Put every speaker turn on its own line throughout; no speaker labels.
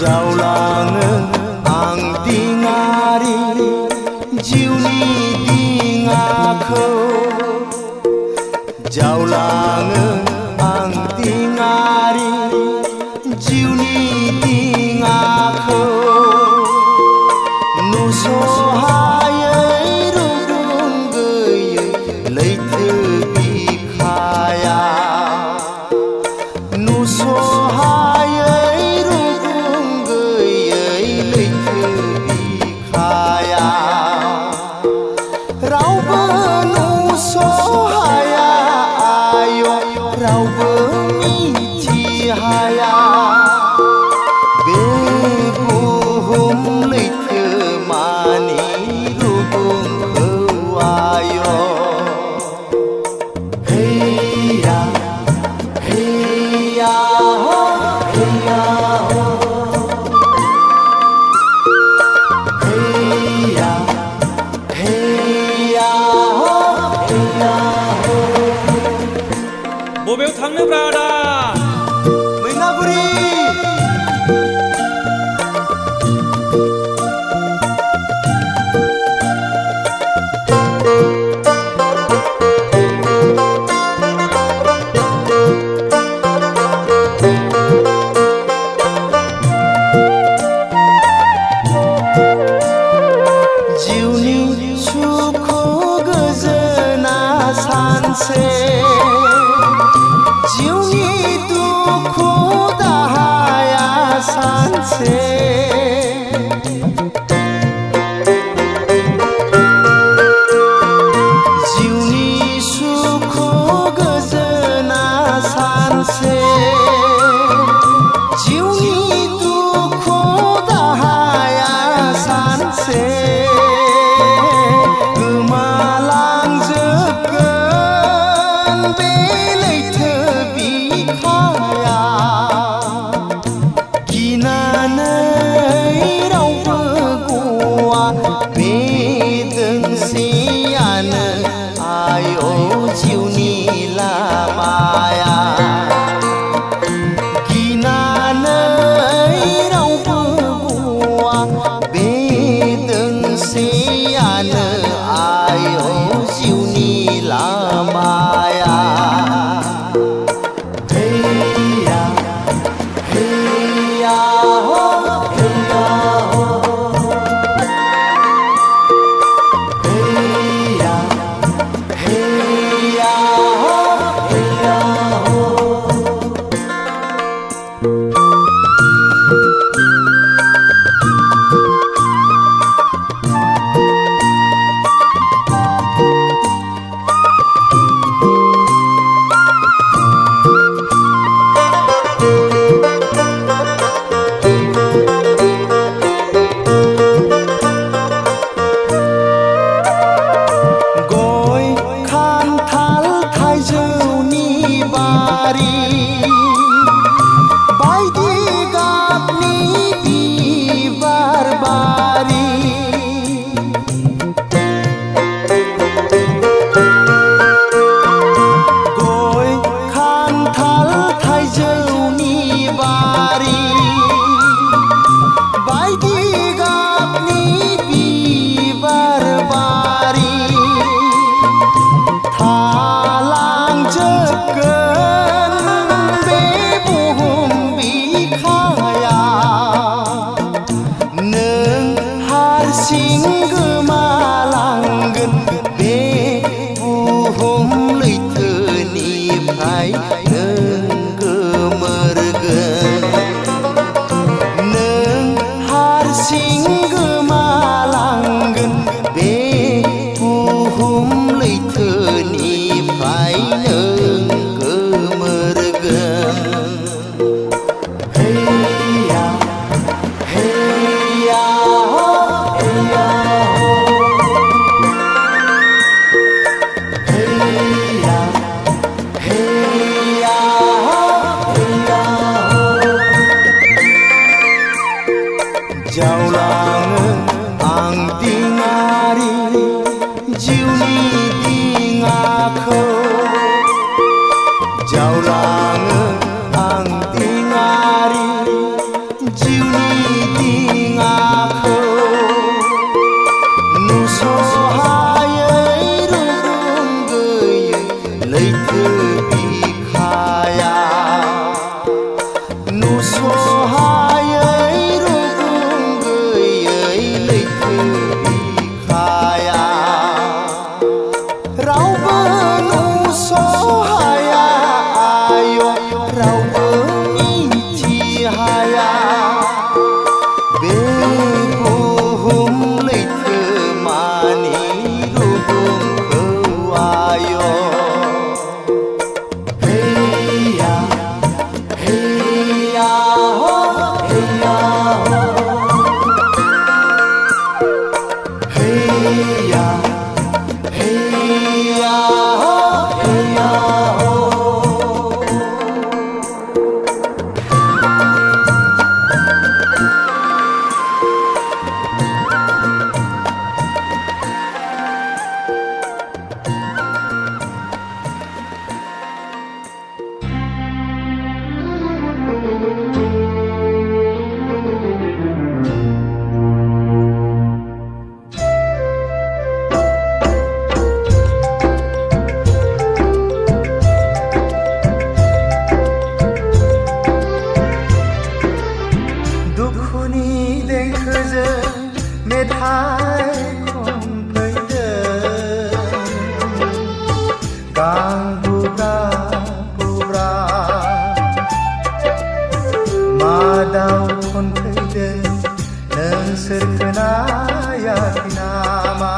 जावलाङो आं दिङारि जिउनि दिङाखौ जावलाङो आं दिङारि जिउनि दिङाखौ नुस'हायै रुगुं गैयै लैथो बिखाया नुस'हायै रावबो नुस'हाया आय' रावबो मिथिहाया बे बुहुम लैथोमानि रुगुंखौ आय' हैया हैया हैया
बबेयाव थांनो ब्रादा?
मैनागुरि। जिउनि सुख गोजोना सानसे जिउनि दुखु दाहाया सानसे जिउनि सुख गोजोना सानसे जिउनि दुखु दाहाया सानसे जिउनि लामाया गिनानै रावबो गवा बे दोंसेयानो आय' जिउनि लामाया हैया हैया हैया हैया हैया जावलाङो आं दिङारि जिउनि दिङाखौ नुस'हायै रुगुं गैयै लैथो बिखाया नुस'हायै रुगुं गैयै लैथो बिखाया रावबो नुस'हाया आय रावबो मिथिहाया बे बुहुम लैथोमानि रुगुंखौ आय हैया हैया हो हैया हो हैया हैया हो हैया हो दुखुनि देंखोजों मेथाइ खनफैदों गां बुब्रा बुब्रा मादाव खनफैदों नोंसोर खोनायाखै नामा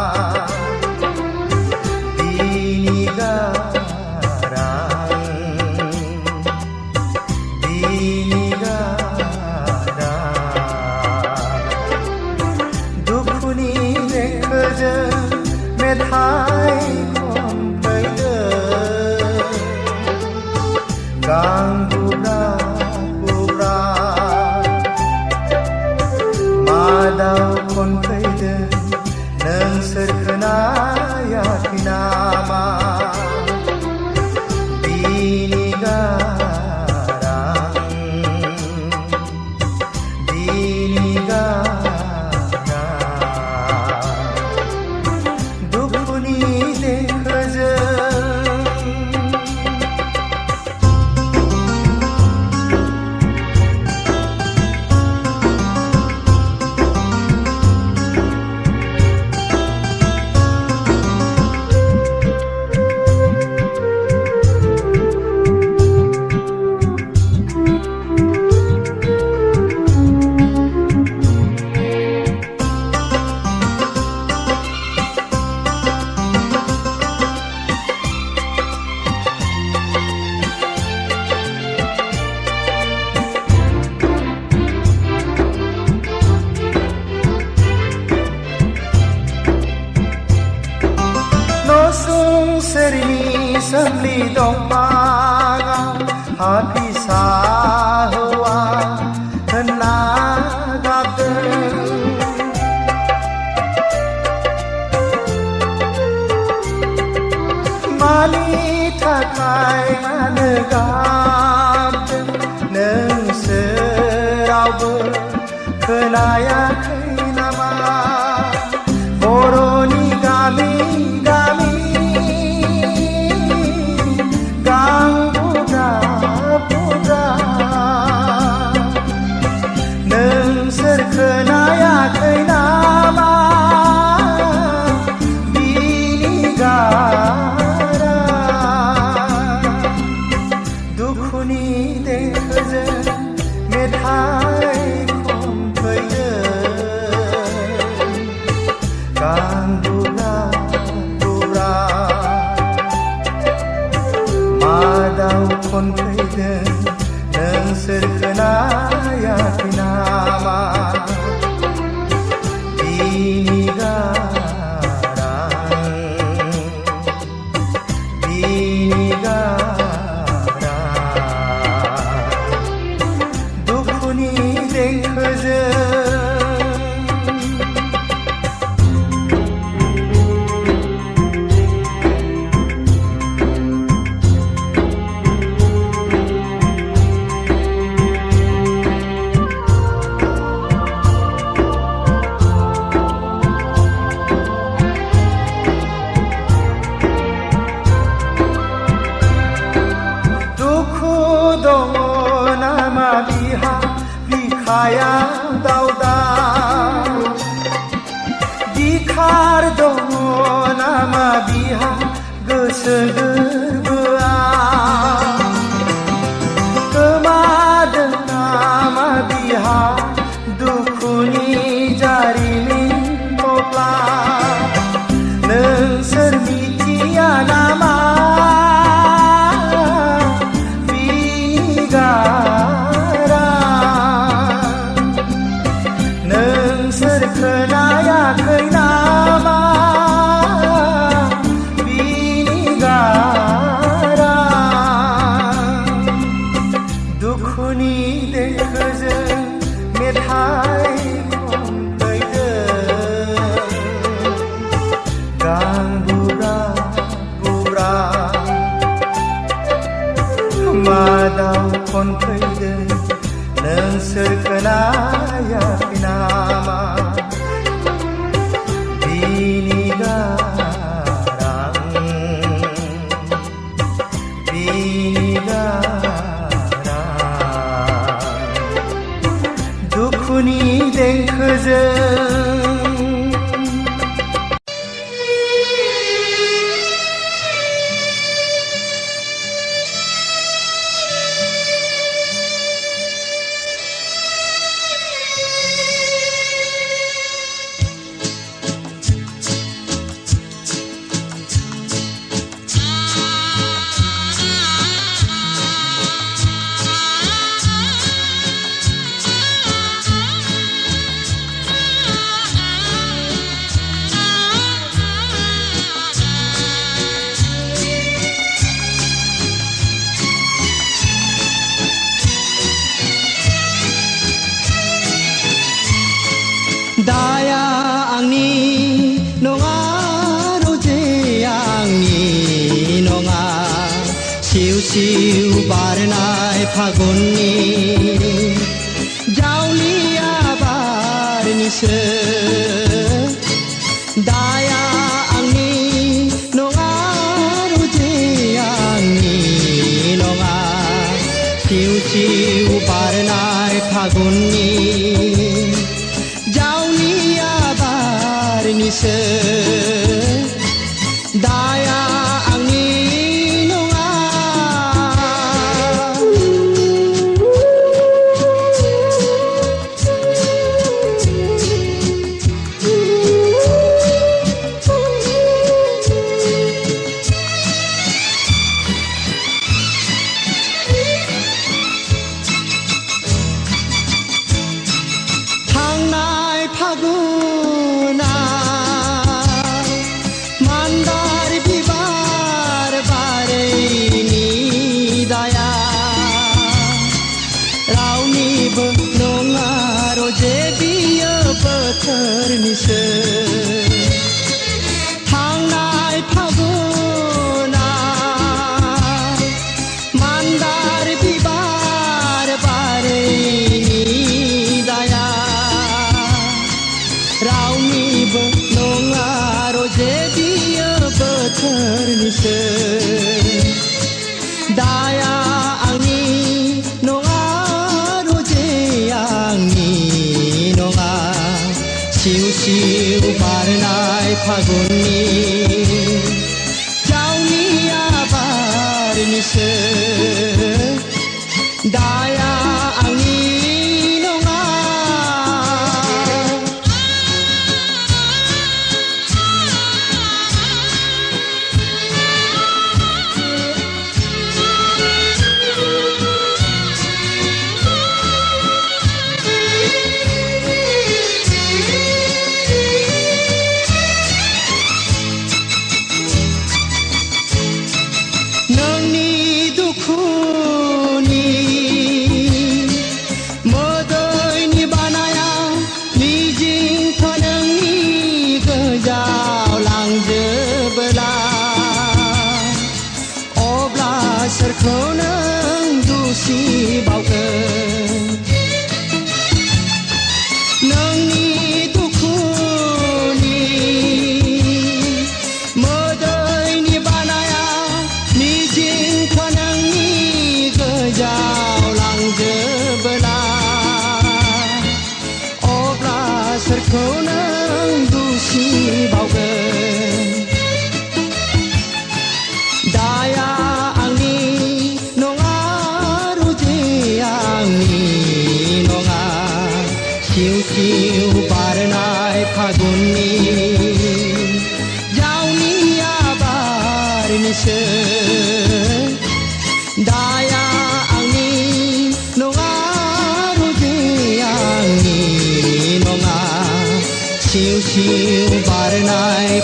बिनि गारां बिनि दुखुनि देंखोजों मेथाइ खनफैदों गां बुब्रा बुब्रा मादाव खनफैदों नोंसोर खोनायाखै नामा बिनि गारां बिनि दुखुनि देंखोजों नसुंसेरिनि सोमलि दंफाङाव हा फिसा हौवा होनना गाबदों मानि थाखाय मानो गाबदों नोंसोर रावबो खोनायाखै नामा बर'नि गामि गामि गां बुब्रा बुब्रा नोंसोर खोनायाखै नामा बिनि गारां दुखुनि देंखोजों मेथाइ खनफैदों गां बुब्रा बुब्रा मादाव खनफैदों नोंसोर खोनायाखै नामा बिनि गारां बिनि गारां दुखुनि देंखोजों segerbang Kemadan nama diha dukuni jarimin poplah Neng sermitia nama Vinigara Neng serkenaya kai nama Vinigara Dukhuni dekhajeng methai khom kaideng Gang bura Madau kon kaideng Neng serkenaya nama Dukhuni dekhajeng
Daya angni nonga roje angni nonga siu siu barnai phaguni jaulia barni se Daya angni nonga roje angni nonga siu siu barnai phaguni Nise daya angni nonga Thang nai phaguna Nise thang nai phaguna mandar bibar bare ni daya rauni nonga roje dia bethar nise daya angni nonga roje angni nonga siu siu barnai phaguni jaunia barni se daya angni nonga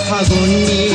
फागुननि